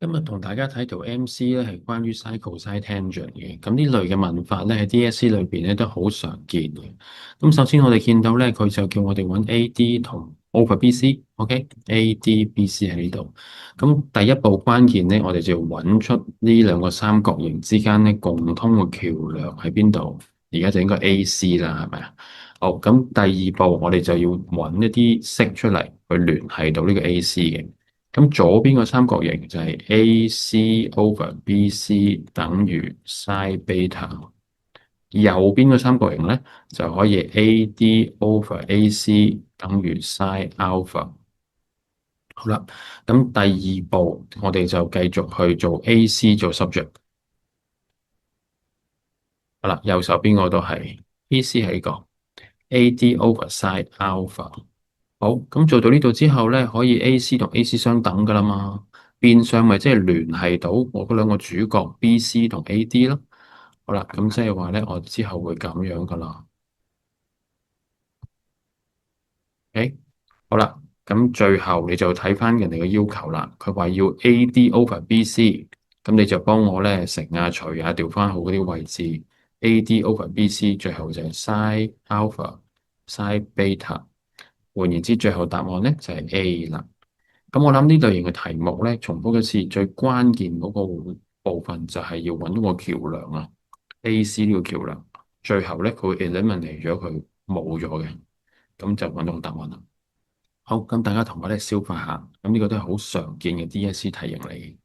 今日同大家睇條 MC 咧，係關於 sin、cos、tangent 嘅。咁呢類嘅問法咧喺 DSE 裏邊咧都好常見嘅。咁首先我哋見到咧，佢就叫我哋揾 AD 同 over BC，OK？AD、BC 喺呢度。咁第一步關鍵咧，我哋就要揾出呢兩個三角形之間咧共通嘅橋梁喺邊度。而家就應該 AC 啦，係咪啊？好，咁第二步我哋就要揾一啲式出嚟去聯繫到呢個 AC 嘅。咁左邊個三角形就係 AC over BC 等於 sin beta，右邊個三角形咧就可以 AD over AC 等於 sin alpha。好啦，咁第二步我哋就繼續去做 AC 做 subject。好啦，右手邊個都係 AC 係呢個 AD over sin alpha。好，咁做到呢度之後咧，可以 AC 同 AC 相等噶啦嘛，變相咪即係聯繫到我嗰兩個主角 BC 同 AD 咯。好啦，咁即係話咧，我之後會咁樣噶啦。誒，好啦，咁最後你就睇翻人哋嘅要求啦。佢話要 AD over BC，咁你就幫我咧乘啊除啊調翻好嗰啲位置。AD over BC 最後就係 sin alpha sin beta。換言之，最後答案咧就係 A 啦。咁我諗呢類型嘅題目咧，重複一次，最關鍵嗰個部分就係要揾個橋梁啊，AC 呢個橋梁，最後咧佢會 eliminate 咗佢冇咗嘅，咁就揾到個答案啦。好，咁大家同我咧消化下，咁呢個都係好常見嘅 DSE 題型嚟嘅。